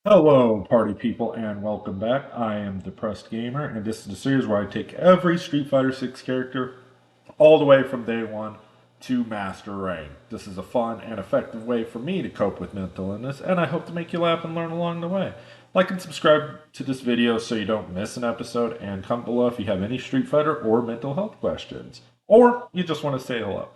Hello, party people, and welcome back. I am Depressed Gamer, and this is the series where I take every Street Fighter 6 character all the way from day one to Master Rank. This is a fun and effective way for me to cope with mental illness, and I hope to make you laugh and learn along the way. Like and subscribe to this video so you don't miss an episode, and comment below if you have any Street Fighter or mental health questions, or you just want to say hello.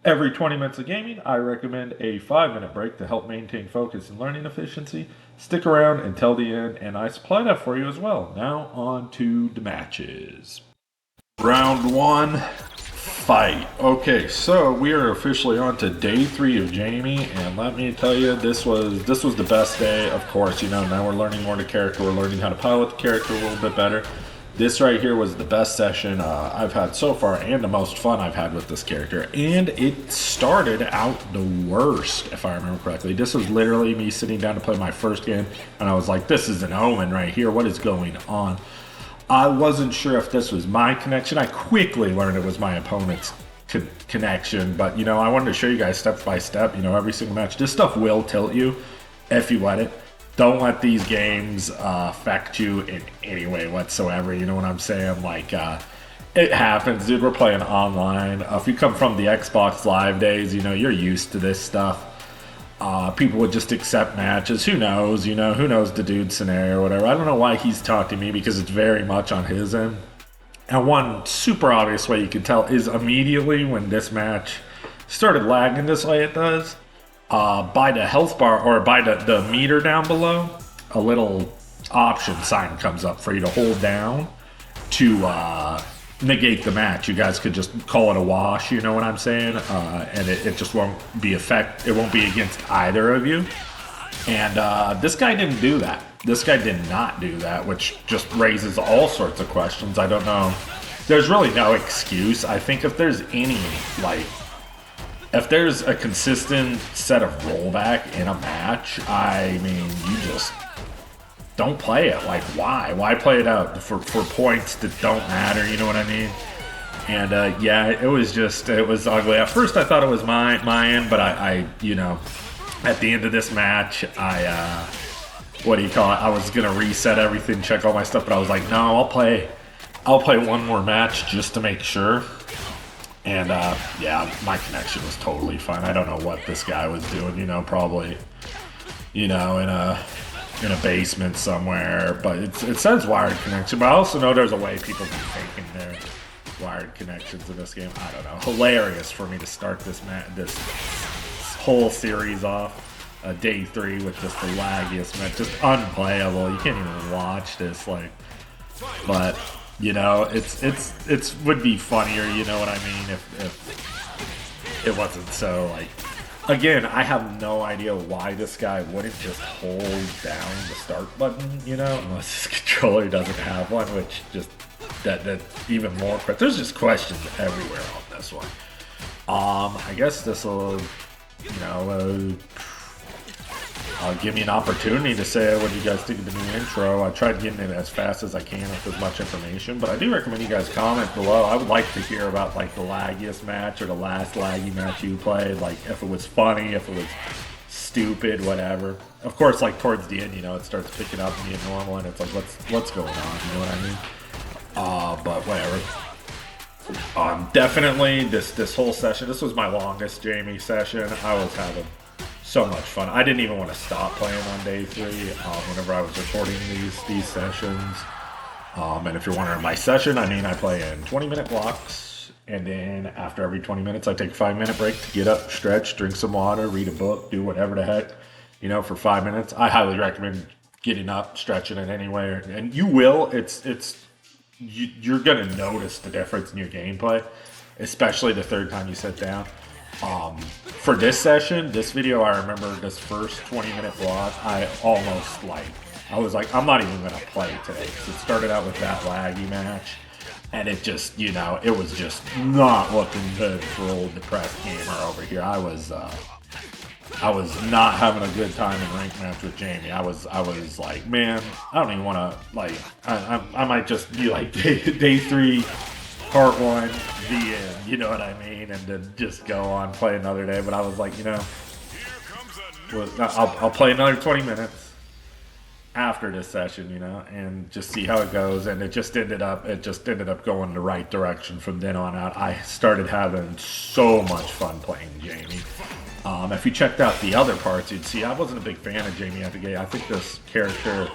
Every 20 minutes of gaming, I recommend a 5-minute break to help maintain focus and learning efficiency. Stick around until the end, and I supply that for you as well. Now, on to the matches. Round 1, fight. Okay, so we are officially on to day 3 of Jamie, and let me tell you, this was the best day. Of course, now we're learning more of the character. We're learning how to pilot the character a little bit better. This right here was the best session I've had so far and the most fun I've had with this character. And it started out the worst, if I remember correctly. This was literally me sitting down to play my first game, and I was like, this is an omen right here. What is going on? I wasn't sure if this was my connection. I quickly learned it was my opponent's connection, but, I wanted to show you guys step by step, every single match. This stuff will tilt you if you let it. Don't let these games affect you in any way whatsoever. You know what I'm saying? Like, it happens, dude. We're playing online. If you come from the Xbox Live days, you're used to this stuff. People would just accept matches. Who knows? Who knows the dude's scenario or whatever. I don't know why he's talking to me because it's very much on his end. And one super obvious way you can tell is immediately when this match started lagging this way it does. By the health bar or by the meter down below, a little option sign comes up for you to hold down to negate the match. You guys could just call it a wash, you know what I'm saying? And it just won't be it won't be against either of you. And this guy didn't do that. This guy did not do that, which just raises all sorts of questions. I don't know. There's really no excuse. I think if there's if there's a consistent set of rollback in a match, I mean, you just don't play it. Like, why? Why play it out for points that don't matter? You know what I mean? And yeah, it was ugly. At first, I thought it was my end, but I at the end of this match, what do you call it? I was gonna reset everything, check all my stuff, but I was like, no, I'll play one more match just to make sure. And yeah, my connection was totally fine. I don't know what this guy was doing, probably, in a basement somewhere. But it says wired connection. But I also know there's a way people be faking their wired connections in this game. I don't know. Hilarious for me to start this whole series off, day 3 with just the laggiest match, just unplayable. You can't even watch this, but. It's would be funnier, you know what I mean, if it wasn't so, again, I have no idea why this guy wouldn't just hold down the start button, unless his controller doesn't have one, which just, that even more, but there's just questions everywhere on this one. I guess this will, give me an opportunity to say what you guys think of the new intro. I tried getting it as fast as I can with as much information, but I do recommend you guys comment below. I would like to hear about the laggiest match or the last laggy match you played, if it was funny, if it was stupid, whatever. Of course, towards the end, it starts picking up and being normal, and it's what's going on, you know what I mean? But whatever. Definitely this whole session, this was my longest Jamie session. I was having so much fun. I didn't even want to stop playing on day 3 whenever I was recording these sessions. And if you're wondering my session, I mean I play in 20-minute blocks, and then after every 20 minutes I take a 5-minute break to get up, stretch, drink some water, read a book, do whatever the heck, for 5 minutes. I highly recommend getting up, stretching it anyway, and you will. You're gonna notice the difference in your gameplay, especially the third time you sit down. For this session, this video, I remember this first 20-minute block, I was like, I'm not even going to play today. So it started out with that laggy match, and it just, it was just not looking good for old depressed gamer over here. I was not having a good time in ranked match with Jamie. I was like, man, I don't even want to, I might just be day 3, part 1, the end, you know what I mean, and then just go on, play another day. But I was like, I'll play another 20 minutes, after this session, you know, and just see how it goes. And it just ended up going the right direction from then on out. I started having so much fun playing Jamie. If you checked out the other parts, you'd see I wasn't a big fan of Jamie at the gate. I think this character,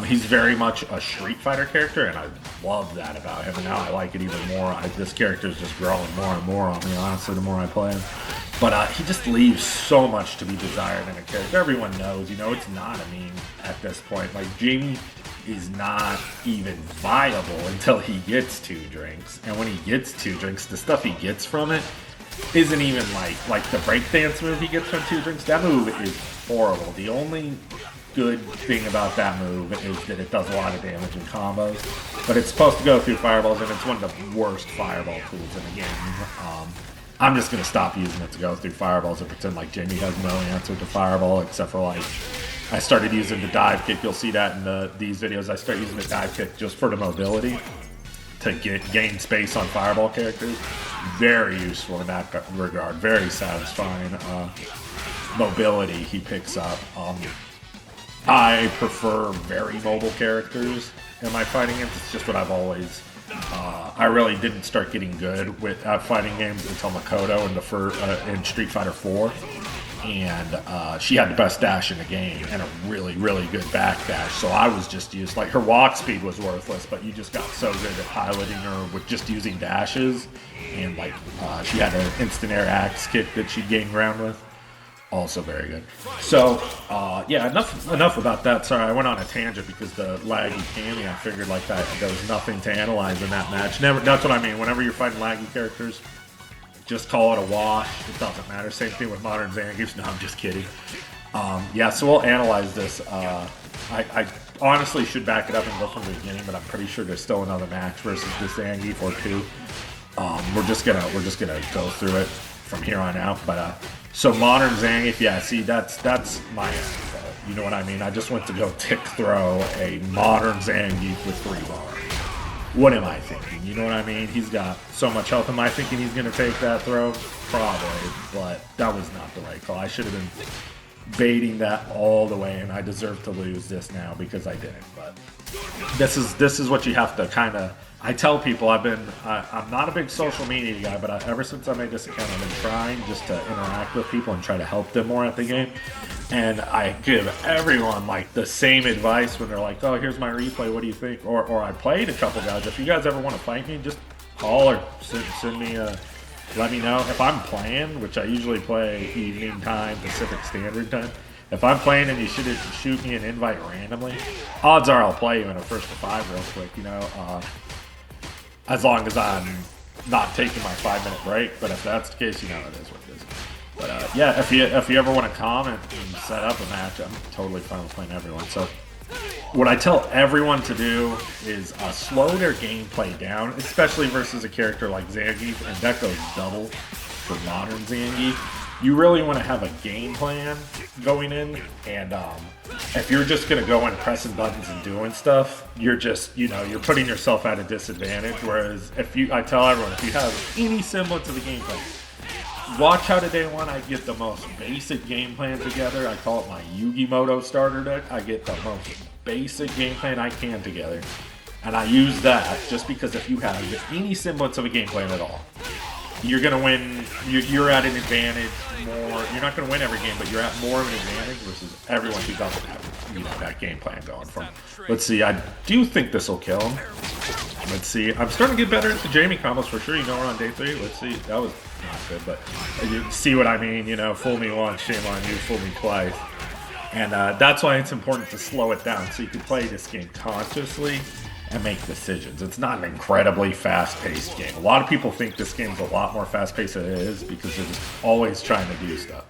he's very much a Street Fighter character, and I love that about him. And now I like it even more. This character is just growing more and more on me, honestly, the more I play him. But he just leaves so much to be desired in a character. Everyone knows, you know, it's not a meme at this point. Like, Jamie is not even viable until he gets 2 drinks. And when he gets 2 drinks, the stuff he gets from it isn't even like the breakdance move he gets from 2 drinks. That move is horrible. The only good thing about that move is that it does a lot of damage in combos, but it's supposed to go through fireballs, and it's one of the worst fireball tools in the game. I'm just going to stop using it to go through fireballs and pretend like Jamie has no answer to fireball, except for, like, I started using the dive kick. You'll see that in these videos. I start using the dive kick just for the mobility to gain space on fireball characters. Very useful in that regard. Very satisfying mobility he picks up. I prefer very mobile characters in my fighting games. It's just what I've always... I really didn't start getting good with fighting games until Makoto in Street Fighter 4. And she had the best dash in the game and a really, really good back dash. So I was just used, like, her walk speed was worthless, but you just got so good at piloting her with just using dashes. And, like, she had an instant air axe kick that she'd gain ground with. Also very good. So, yeah, enough about that. Sorry, I went on a tangent because the laggy Cammy, I figured like that there was nothing to analyze in that match. That's what I mean. Whenever you're fighting laggy characters, just call it a wash. It doesn't matter. Same thing with Modern Zangief. No, I'm just kidding. Yeah, so we'll analyze this. I honestly should back it up and go from the beginning, but I'm pretty sure there's still another match versus this Zangief or 2. We're just gonna go through it from here on out. But so Modern Zangief, yeah, see, that's my fault. You know what I mean? I just went to go tick throw a Modern Zangief with 3 bars. What am I thinking? You know what I mean? He's got so much health. Am I thinking he's going to take that throw? Probably, but that was not the right call. I should have been baiting that all the way, and I deserve to lose this now because I didn't. But this is what you have to kind of... I tell people I'm not a big social media guy, but ever since I made this account, I've been trying just to interact with people and try to help them more at the game. And I give everyone, like, the same advice when they're like, oh, here's my replay, what do you think? Or I played a couple guys. If you guys ever want to fight me, just call or send me a... Let me know. If I'm playing, which I usually play evening time, Pacific Standard Time. If I'm playing and you shoot me an invite randomly, odds are I'll play you in a 1st to 5 real quick, you know. As long as I'm not taking my 5-minute break. But if that's the case, you know, it is what it is. But yeah, if you ever want to comment and set up a match, I'm totally fine with playing everyone. So what I tell everyone to do is slow their gameplay down, especially versus a character like Zangief, and that goes double for Modern Zangief. You really want to have a game plan going in, and if you're just going to go in pressing buttons and doing stuff, you're just, you know, you're putting yourself at a disadvantage. Whereas I tell everyone, if you have any semblance of a game plan, watch how today one I get the most basic game plan together. I call it my Yu-Gi-Moto starter deck. I get the most basic game plan I can together, and I use that just because if you have any semblance of a game plan at all, you're going to win. You're at an advantage more. You're not going to win every game, but you're at more of an advantage versus everyone who doesn't have, you know, that game plan going from. Let's see. I do think this will kill him. Let's see. I'm starting to get better at the Jamie combos for sure. You know, we're on day 3. Let's see. That was not good, but you see what I mean. You know, fool me once, shame on you. Fool me twice. And that's why it's important to slow it down so you can play this game consciously and make decisions. It's not an incredibly fast-paced game. A lot of people think this game's a lot more fast-paced than it is because they're just always trying to do stuff.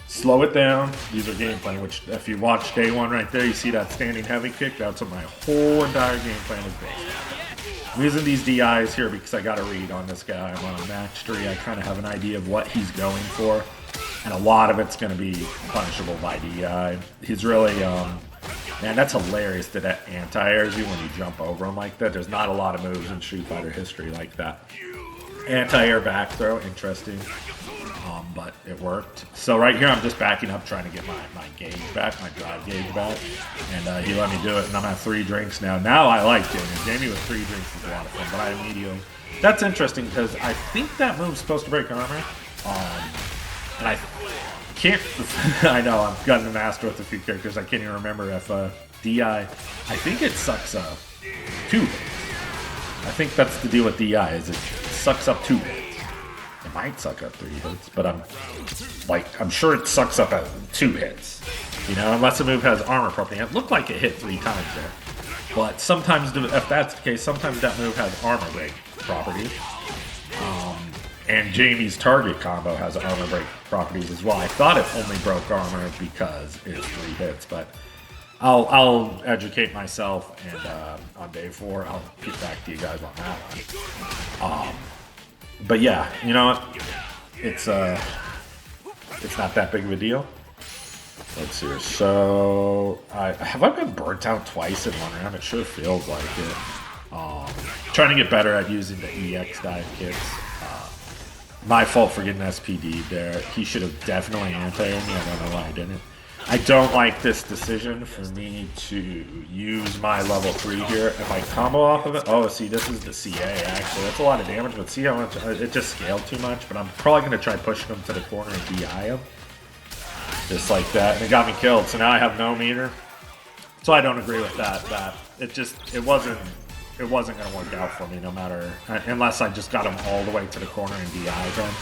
Slow it down. These are game plan, which if you watch day 1 right there, you see that standing heavy kick. That's what my whole entire game plan is based on. I'm using these DIs here because I got a read on this guy. I'm on a match 3. I kind of have an idea of what he's going for, and a lot of it's going to be punishable by DI. He's really... Man, that's hilarious that anti-airs you when you jump over him like that. There's not a lot of moves in Street Fighter history like that. Anti-air back throw, interesting. but it worked. So right here, I'm just backing up, trying to get my gauge back, my drive gauge back, and he let me do it, and I'm at 3 drinks now. Now I like Jamie. Jamie with 3 drinks is a lot of fun, but I immediately... That's interesting, because I think that move's supposed to break armor, and I can't... I know, I've gotten a master with a few characters, I can't even remember if DI... I think it sucks up 2 hits. I think that's the deal with DI, is it sucks up 2 hits. It might suck up 3 hits, but I'm sure it sucks up at 2 hits. You know, unless the move has armor property. It looked like it hit 3 times there. But sometimes, if that's the case, sometimes that move has armor break properties. And Jamie's target combo has armor break properties as well. I thought it only broke armor because it's 3 hits, but I'll educate myself, and on day 4, I'll get back to you guys on that one. But yeah, you know what? It's not that big of a deal. Let's see here. So, have I been burnt out twice in one round? It sure feels like it. Trying to get better at using the EX dive kits. My fault for getting SPD there. He should have definitely anti-aimed me. I don't know why I didn't. I don't like this decision for me to use my level 3 here. If I combo off of it... Oh, see, this is the CA, actually. That's a lot of damage, but see how much... It just scaled too much, but I'm probably going to try pushing him to the corner and DI him. Just like that, and it got me killed. So now I have no meter. So I don't agree with that. It wasn't going to work out for me, no matter... Unless I just got him all the way to the corner and DI'd him.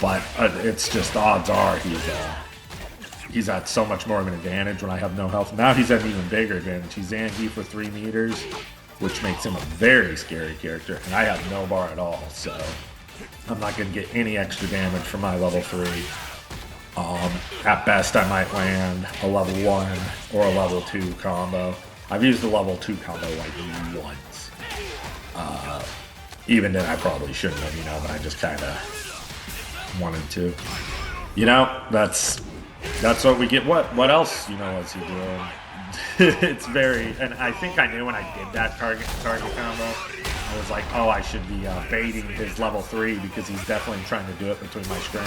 But it's just odds are he's at so much more of an advantage when I have no health. Now he's at an even bigger advantage. He's Zangief for 3 meters, which makes him a very scary character, and I have no bar at all, so I'm not going to get any extra damage from my level 3. At best, I might land a level 1 or a level 2 combo. I've used the level 2 combo like once. Even then, I probably shouldn't have, you know, but I just kind of wanted to. You know, that's what we get. What else, you know, was he doing? It's very... And I think I knew when I did that target combo. I was like, oh, I should be baiting his level 3 because he's definitely trying to do it between my screen.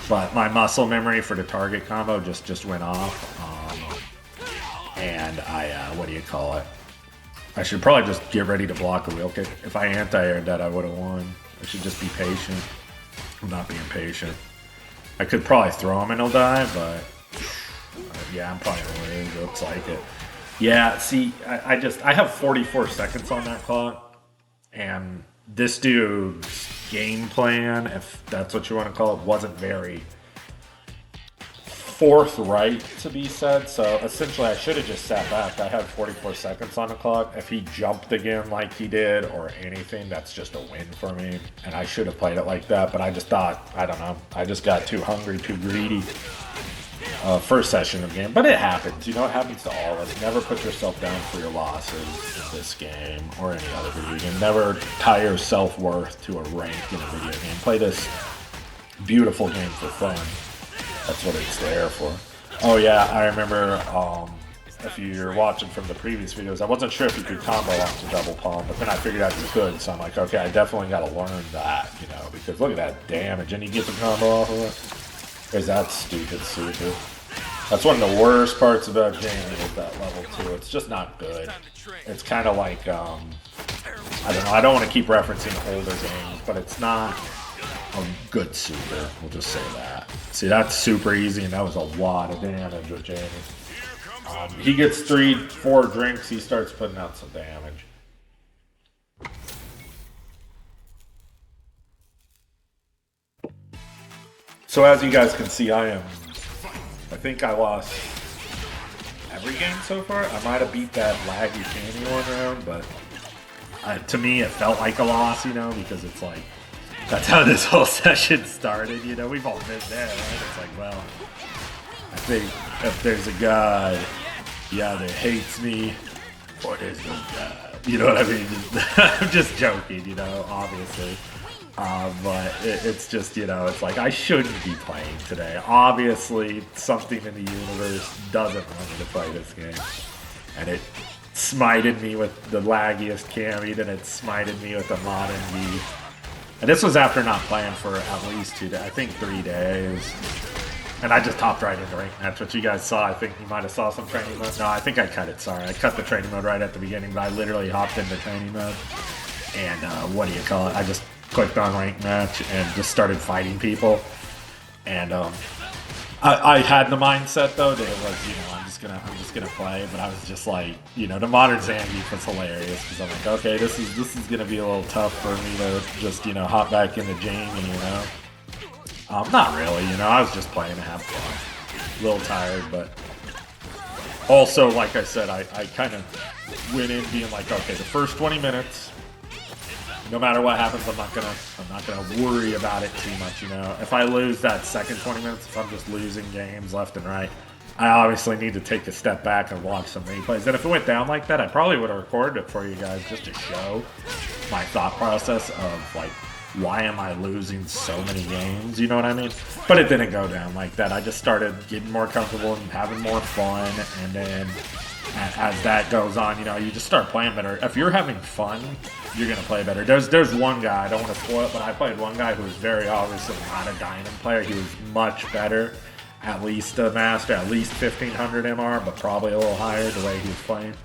But my muscle memory for the target combo just went off. And what do you call it? I should probably just get ready to block a wheel kick. If I anti-aired that, I would have won. I should just be patient. I'm not being patient. I could probably throw him and he'll die, but yeah, I'm probably gonna lose. It looks like it. Yeah, see, I have 44 seconds on that clock, and this dude's game plan, if that's what you want to call it, wasn't very forthright to be said. So essentially, I should have just sat back. I had 44 seconds on the clock. If he jumped again like he did or anything, that's just a win for me. And I should have played it like that, but I just thought, I don't know, I just got too hungry, too greedy. First session of the game, but it happens. You know, it happens to all of us. Never put yourself down for your losses in this game or any other video game. Never tie your self-worth to a rank in a video game. Play this beautiful game for fun. That's what it's there for. Oh yeah, I remember if you're watching from the previous videos, I wasn't sure if you could combo off the double palm, but then I figured out you could, so I'm like, okay, I definitely got to learn that, you know, because look at that damage, and you get the combo off of it. Is that stupid super? That's one of the worst parts about Jamie is that level 2. It's just not good. It's kind of like, I don't know, I don't want to keep referencing older games, but it's not a good super, we'll just say that. See, that's super easy, and that was a lot of damage with Jamie. He gets 3-4 drinks, he starts putting out some damage. So as you guys can see, I think I lost every game so far. I might have beat that laggy Jamie one round, but to me it felt like a loss, you know, because it's like, that's how this whole session started, you know, we've all been there, right? It's like, well, I think if there's a God, he either hates me or there's no God. You know what I mean? I'm just joking, you know, obviously. But it's just, you know, it's like I shouldn't be playing today. Obviously, something in the universe doesn't want me to play this game. And it smited me with the laggiest Cammy, then it smited me with the Modern Zangief. And this was after not playing for at least 2 days, I think 3 days. And I just hopped right into rank match, which you guys saw. I think you might have saw some training mode. No, I think I cut it, sorry. I cut the training mode right at the beginning, but I literally hopped into training mode. And what do you call it? I just clicked on rank match and just started fighting people. And I had the mindset though that it was, you know, I'm just gonna play, but I was just like, you know, the Modern Zangief was hilarious because I'm like, okay, this is gonna be a little tough for me to just, you know, hop back into Jamie, you know. Not really, you know, I was just playing to have fun. A little tired, but also, like I said, I kind of went in being like, okay, the first 20 minutes, no matter what happens, I'm not gonna worry about it too much, you know. If I lose that second 20 minutes, if I'm just losing games left and right, I obviously need to take a step back and watch some replays. And if it went down like that, I probably would have recorded it for you guys just to show my thought process of like, why am I losing so many games? You know what I mean? But it didn't go down like that. I just started getting more comfortable and having more fun. And then as that goes on, you know, you just start playing better. If you're having fun, you're going to play better. There's one guy, I don't want to spoil it, but I played one guy who was very obviously not a diamond player. He was much better, at least a master, at least 1500 MR, but probably a little higher the way he was playing.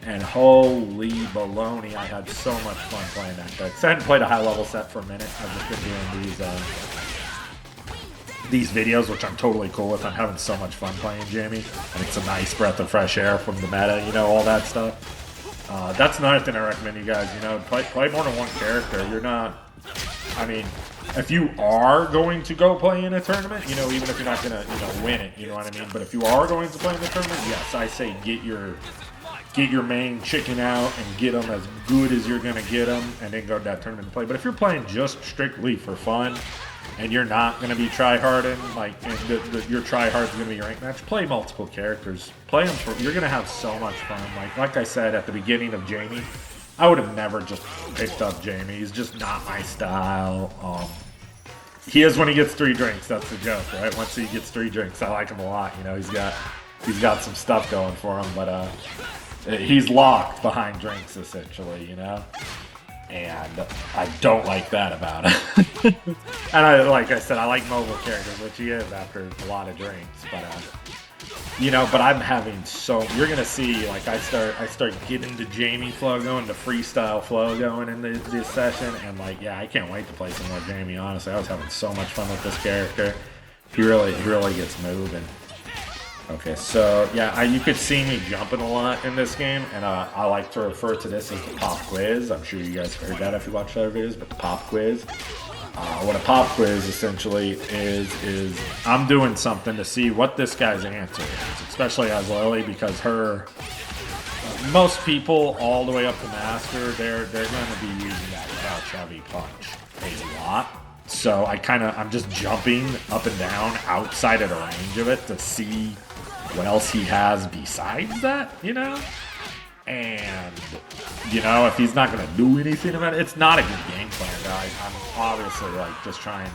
And holy baloney, I had so much fun playing that deck. So I hadn't played a high-level set for a minute. I've just been doing these videos, which I'm totally cool with. I'm having so much fun playing Jamie. And it's a nice breath of fresh air from the meta, you know, all that stuff. That's another thing I recommend you guys, you know, play more than one character. You're not, I mean, if you are going to go play in a tournament, you know, even if you're not going to, you know, win it, you know what I mean? But if you are going to play in a tournament, yes, I say get your main chicken out and get them as good as you're going to get them and then go to that tournament and play. But if you're playing just strictly for fun and you're not going to be try-harding, like, and your try-hard is going to be your rank match, play multiple characters. Play them for, you're going to have so much fun. Like I said at the beginning of Jamie, I would have never just picked up Jamie. He's just not my style. He is when he gets 3 drinks. That's the joke, right? Once he gets 3 drinks, I like him a lot. You know, he's got some stuff going for him, but he's locked behind drinks, essentially, you know? And I don't like that about him. And like I said, I like mobile characters, which he is after a lot of drinks. But, you know, but I'm having so... You're going to see, like, I start getting the Jamie flow going, the freestyle flow going in this session. And, like, yeah, I can't wait to play some more Jamie, honestly. I was having so much fun with this character. He really gets moving. Okay, so yeah, you could see me jumping a lot in this game, and I like to refer to this as the pop quiz. I'm sure you guys heard that if you watched other videos, but the pop quiz. What a pop quiz essentially is I'm doing something to see what this guy's answer is, especially as Lily, because most people all the way up to master, they're going to be using that crouch heavy punch a lot. So I'm just jumping up and down outside of the range of it to see what else he has besides that, you know? And, you know, if he's not going to do anything about it, it's not a good game plan, guys. I'm obviously, like, just trying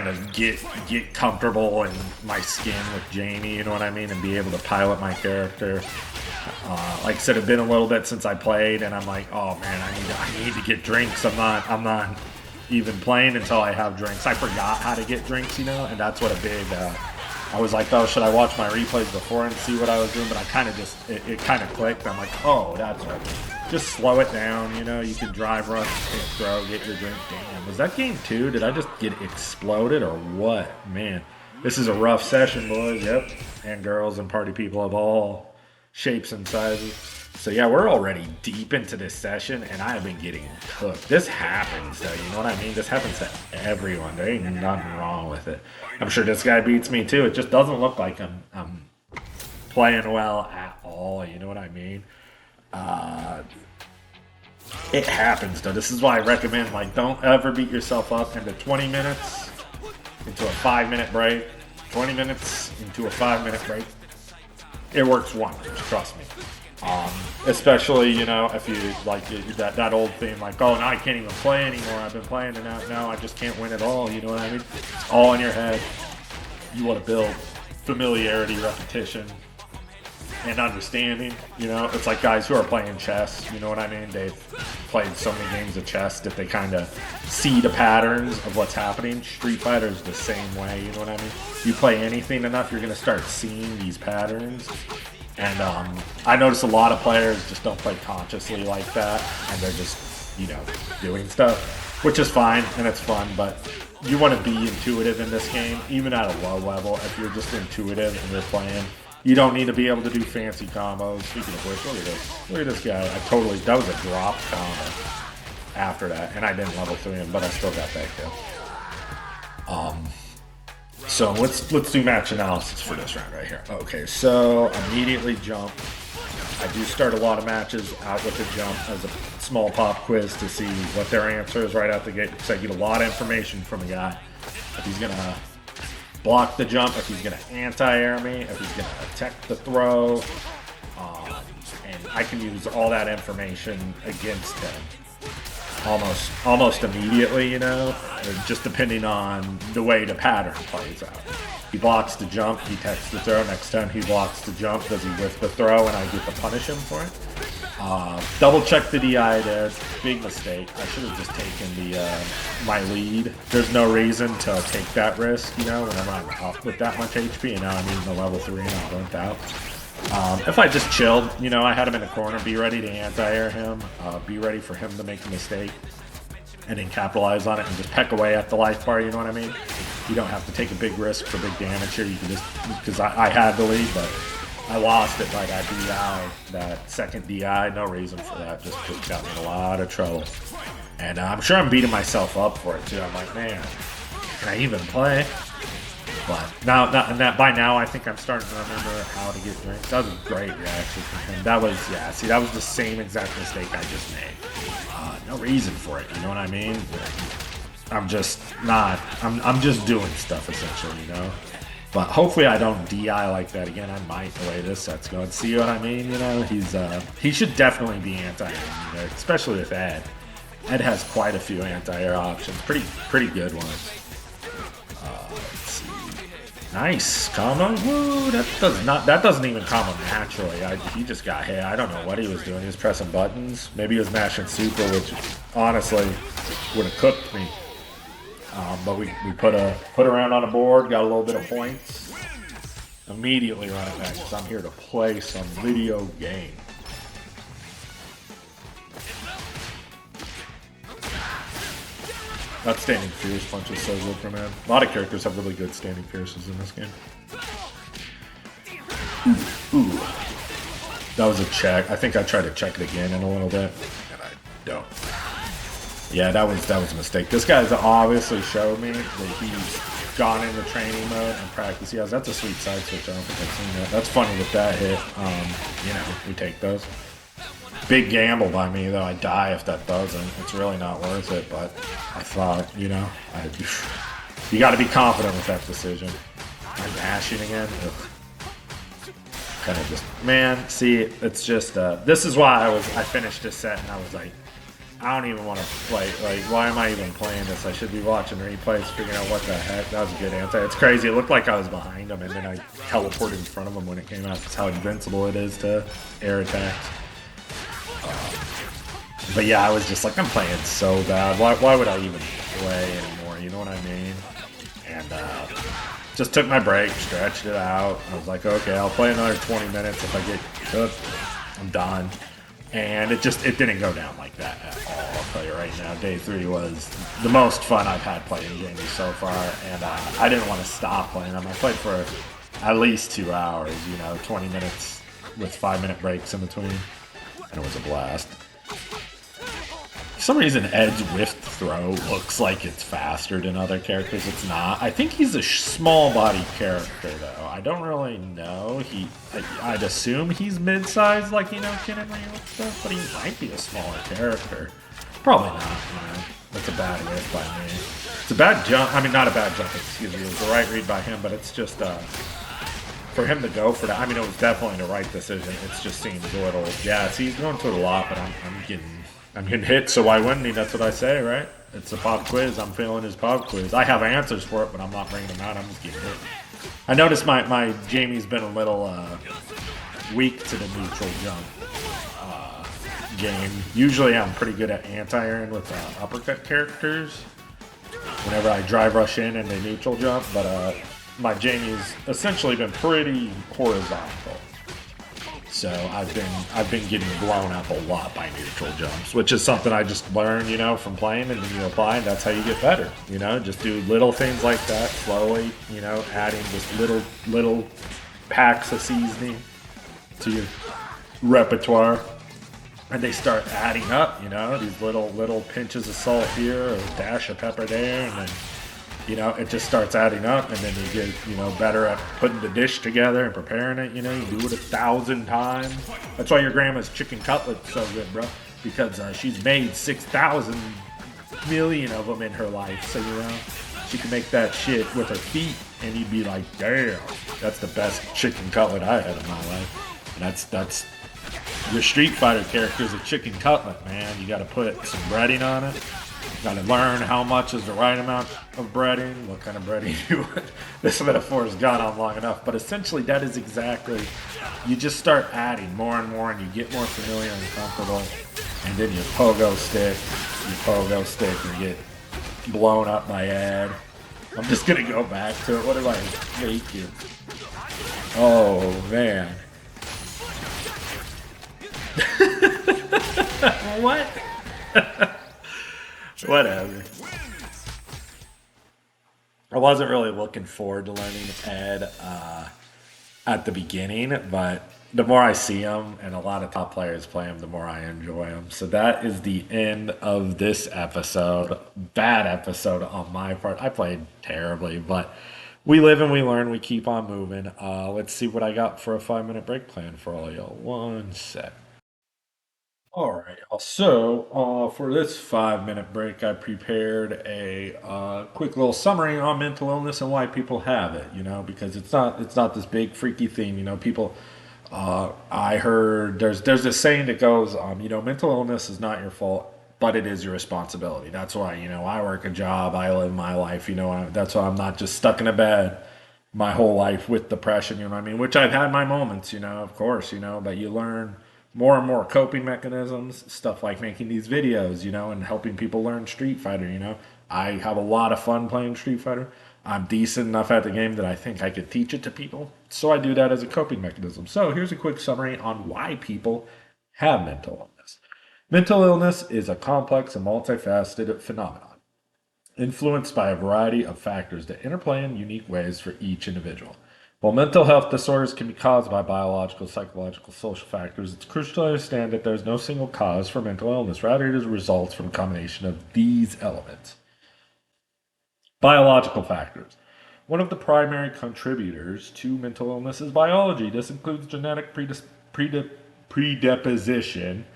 to get comfortable in my skin with Jamie, you know what I mean? And be able to pilot my character. Like I said, it's been a little bit since I played, and I'm like, oh man, I need to get drinks. I'm not even playing until I have drinks. I forgot how to get drinks, you know, and that's what a big. I was like, oh, should I watch my replays before and see what I was doing? But I kind of just it kind of clicked. I'm like, oh, that's right. Just slow it down, you know. You can drive, rush, pick, throw, get your drink. Damn, was that game 2? Did I just get exploded or what? Man, this is a rough session, boys. Yep, and girls and party people of all shapes and sizes. So yeah, we're already deep into this session, and I have been getting cooked. This happens, though, you know what I mean? This happens to everyone. There ain't nothing wrong with it. I'm sure this guy beats me, too. It just doesn't look like I'm playing well at all, you know what I mean? It happens, though. This is why I recommend, like, don't ever beat yourself up into 20 minutes, into a 5-minute break, 20 minutes into a 5-minute break. It works wonders, trust me. Especially, you know, if you like that old theme, like, oh, now I can't even play anymore. I've been playing and now I just can't win at all. You know what I mean? It's all in your head. You want to build familiarity, repetition, and understanding. You know, it's like guys who are playing chess. You know what I mean? They've played so many games of chess that they kind of see the patterns of what's happening. Street Fighter is the same way. You know what I mean? You play anything enough, you're gonna start seeing these patterns. And I notice a lot of players just don't play consciously like that, and they're just, you know, doing stuff, which is fine and it's fun, but you want to be intuitive in this game, even at a low level. If you're just intuitive and you're playing, you don't need to be able to do fancy combos. Speaking of which, look at this. Look at this guy. That was a drop combo after that, and I didn't level 3 him, but I still got that kill. So let's do match analysis for this round right here. Okay, so immediately jump. I do start a lot of matches out with a jump as a small pop quiz to see what their answer is right out the gate, because I get a lot of information from a guy. If he's gonna block the jump, if he's gonna anti-air me, if he's gonna attack the throw, and I can use all that information against him almost immediately, you know, just depending on the way the pattern plays out. He blocks the jump, he takes the throw. Next time he blocks the jump, does he whiff the throw, and I get to punish him for it? Double check the DI there. Big mistake. I should have just taken my lead. There's no reason to take that risk, you know, when I'm not up with that much HP, and now I'm using the level 3 and I'm burnt out. If I just chilled, you know, I had him in the corner, be ready to anti-air him, be ready for him to make a mistake, and then capitalize on it and just peck away at the life bar, you know what I mean? You don't have to take a big risk for big damage here. You can just, because I had the lead, but I lost it by that DI, that second DI. No reason for that. Just got me in a lot of trouble. And I'm sure I'm beating myself up for it too. I'm like, man, can I even play? But by now, I think I'm starting to remember how to get drinks. That was a great reaction from him. That was, yeah, see, that was the same exact mistake I just made. No reason for it, you know what I mean? I'm just doing stuff, essentially, you know? But hopefully I don't DI like that again. I might, the way this set's going. See what I mean, you know? He should definitely be anti-air, you know, especially with Ed. Ed has quite a few anti-air options, pretty good ones. Let's see. Nice combo. Woo! That doesn't even combo naturally. He just got hit. I don't know what he was doing. He was pressing buttons. Maybe he was mashing super, which honestly would have cooked me. But we put a round on the board, got a little bit of points. Immediately run it back because I'm here to play some video game. That standing fierce punch is so good for man. A lot of characters have really good standing fierces in this game. Ooh. That was a check. I think I tried to check it again in a little bit, and I don't. Yeah, that was a mistake. This guy's obviously showed me that he's gone into training mode and practice. Yeah, that's a sweet side switch. I don't think I've seen that. That's funny with that hit. You know, we take those. Big gamble by me, though. I die if that doesn't. It's really not worth it, but I thought, you know, you got to be confident with that decision. I'm mashing again. Kind of just, man, see, it's just, this is why I finished this set and I was like, I don't even want to play. Like, why am I even playing this? I should be watching replays, figuring out what the heck. That was a good anti. It's crazy. It looked like I was behind him, and then I teleported in front of him when it came out. That's how invincible it is to air attacks. But yeah, I was just like, I'm playing so bad. Why would I even play anymore? You know what I mean? And just took my break, stretched it out. I was like, okay, I'll play another 20 minutes. If I get good, I'm done. And it didn't go down like that at all. I'll tell you right now, day 3 was the most fun I've had playing Jamie so far, and I didn't want to stop playing them. I played for at least 2 hours, you know, 20 minutes with 5-minute breaks in between, and it was a blast. For some reason, Ed's whiffed throw looks like it's faster than other characters. It's not. I think he's a small body character, though. I don't really know. I'd assume he's mid-sized, like, you know, Ken and Ryu and stuff, but he might be a smaller character. Probably not, man. That's a bad whiff by me. It's a bad jump. I mean, not a bad jump, excuse me. It was the right read by him, but it's just, for him to go for that, I mean, it was definitely the right decision. It just seems a little, yeah, see, he's going to it a lot, but I'm getting hit, so why wouldn't he? That's what I say, right? It's a pop quiz. I'm failing his pop quiz. I have answers for it, but I'm not bringing them out. I'm just getting hit. I noticed my Jamie's been a little weak to the neutral jump game. Usually I'm pretty good at anti-airing with uppercut characters whenever I drive rush in and they neutral jump, but my Jamie's essentially been pretty horizontal. So I've been getting blown up a lot by neutral jumps, which is something I just learned, from playing, and then you apply, and that's how you get better. Just do little things like that slowly, adding just little packs of seasoning to your repertoire, and they start adding up. These little pinches of salt here, or a dash of pepper there, and then it just starts adding up, and then you get, better at putting the dish together and preparing it. You do it 1,000 times. That's why your grandma's chicken cutlet's so good, bro. Because she's made 6,000 million of them in her life. So, she can make that shit with her feet, and you'd be like, damn, that's the best chicken cutlet I had in my life. And that's your Street Fighter character's a chicken cutlet, man. You got to put some breading on it. Got to learn how much is the right amount of breading, what kind of breading you want. This metaphor has gone on long enough, but essentially that is exactly, you just start adding more and more, and you get more familiar and comfortable, and then you pogo stick, or get blown up by ad. I'm just going to go back to it. What am I making? Oh, man. What? Whatever. I wasn't really looking forward to learning Ed at the beginning, but the more I see him, and a lot of top players play him, the more I enjoy him. So that is the end of this episode. Bad episode on my part. I played terribly, but we live and we learn. We keep on moving. Let's see what I got for a 5-minute break plan for all y'all. One sec. All right. So, for this 5-minute break, I prepared a quick little summary on mental illness and why people have it. Because it's not this big freaky thing. People. I heard there's this saying that goes, mental illness is not your fault, but it is your responsibility. That's why I work a job, I live my life. That's why I'm not just stuck in a bed my whole life with depression. You know what I mean? Which I've had my moments. Of course. But you learn more and more coping mechanisms, stuff like making these videos, and helping people learn Street Fighter. I have a lot of fun playing Street Fighter. I'm decent enough at the game that I think I could teach it to people. So I do that as a coping mechanism. So here's a quick summary on why people have mental illness. Mental illness is a complex and multifaceted phenomenon, influenced by a variety of factors that interplay in unique ways for each individual. While mental health disorders can be caused by biological, psychological, social factors, it's crucial to understand that there is no single cause for mental illness. Rather, it is results from a combination of these elements. Biological factors. One of the primary contributors to mental illness is biology. This includes genetic predisposition,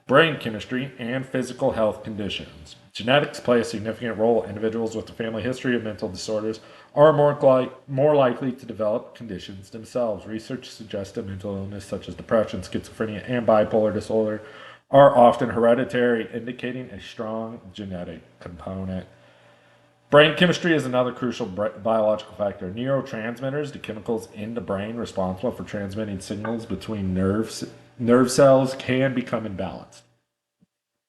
brain chemistry, and physical health conditions. Genetics play a significant role. Individuals with a family history of mental disorders are more likely to develop conditions themselves. Research suggests that mental illness such as depression, schizophrenia, and bipolar disorder are often hereditary, indicating a strong genetic component. Brain chemistry is another crucial biological factor. Neurotransmitters, the chemicals in the brain responsible for transmitting signals between nerve cells, can become imbalanced.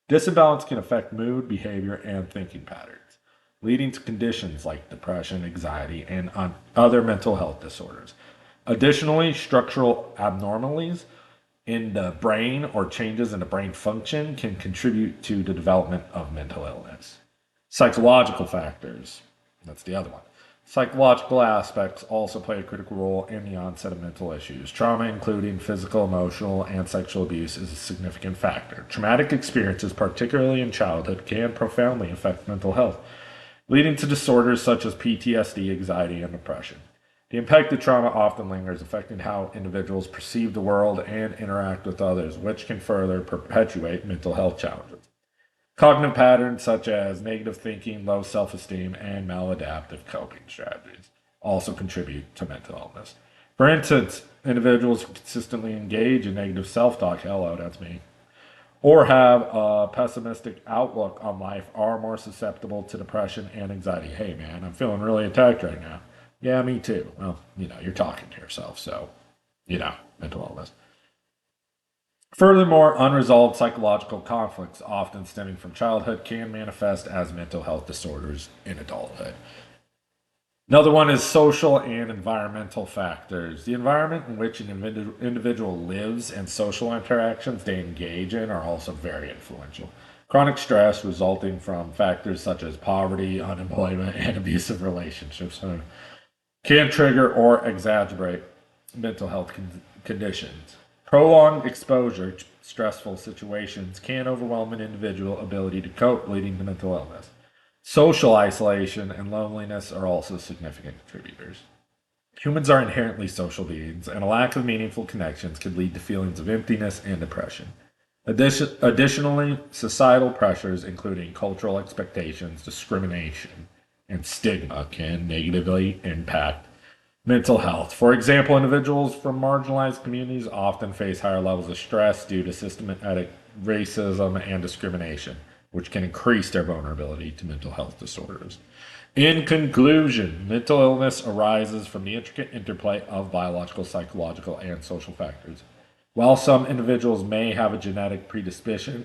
This imbalance can affect mood, behavior, and thinking patterns, leading to conditions like depression, anxiety, and other mental health disorders. Additionally, structural abnormalities in the brain or changes in the brain function can contribute to the development of mental illness. Psychological factors, that's the other one. Psychological aspects also play a critical role in the onset of mental issues. Trauma, including physical, emotional, and sexual abuse, is a significant factor. Traumatic experiences, particularly in childhood, can profoundly affect mental health, leading to disorders such as PTSD, anxiety, and depression. The impact of trauma often lingers, affecting how individuals perceive the world and interact with others, which can further perpetuate mental health challenges. Cognitive patterns such as negative thinking, low self-esteem, and maladaptive coping strategies also contribute to mental illness. For instance, individuals who consistently engage in negative self-talk, hello, that's me, or have a pessimistic outlook on life are more susceptible to depression and anxiety. Hey man, I'm feeling really attacked right now. Yeah, me too. Well, you're talking to yourself, so, mental illness. Furthermore, unresolved psychological conflicts, often stemming from childhood, can manifest as mental health disorders in adulthood. Another one is social and environmental factors. The environment in which an individual lives and social interactions they engage in are also very influential. Chronic stress resulting from factors such as poverty, unemployment, and abusive relationships can trigger or exacerbate mental health conditions. Prolonged exposure to stressful situations can overwhelm an individual's ability to cope, leading to mental illness. Social isolation and loneliness are also significant contributors. Humans are inherently social beings, and a lack of meaningful connections could lead to feelings of emptiness and depression. Additionally, societal pressures, including cultural expectations, discrimination, and stigma, can negatively impact mental health. For example, individuals from marginalized communities often face higher levels of stress due to systematic racism and discrimination, which can increase their vulnerability to mental health disorders. In conclusion, mental illness arises from the intricate interplay of biological, psychological, and social factors. While some individuals may have a genetic predisposition,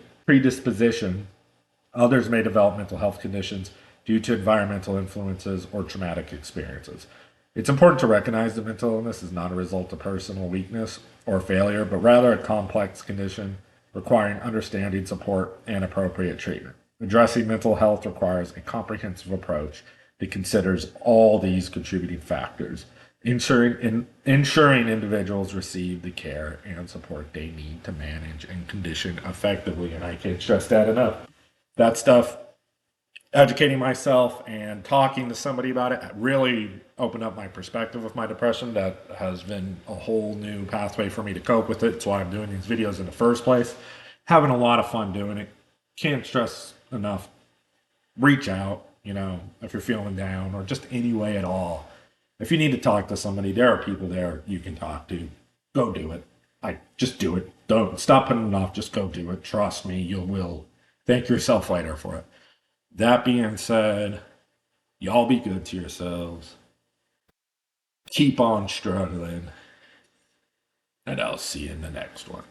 others may develop mental health conditions due to environmental influences or traumatic experiences. It's important to recognize that mental illness is not a result of personal weakness or failure, but rather a complex condition requiring understanding, support, and appropriate treatment. Addressing mental health requires a comprehensive approach that considers all these contributing factors, ensuring individuals receive the care and support they need to manage and condition effectively. And I can't stress that enough. That stuff, educating myself and talking to somebody about it, really opened up my perspective of my depression. That has been a whole new pathway for me to cope with it. That's why I'm doing these videos in the first place. Having a lot of fun doing it. Can't stress enough. Reach out, if you're feeling down or just any way at all. If you need to talk to somebody, there are people there you can talk to. Go do it. Just do it. Don't stop putting it off. Just go do it. Trust me, you will thank yourself later for it. That being said, y'all be good to yourselves. Keep on struggling. And I'll see you in the next one.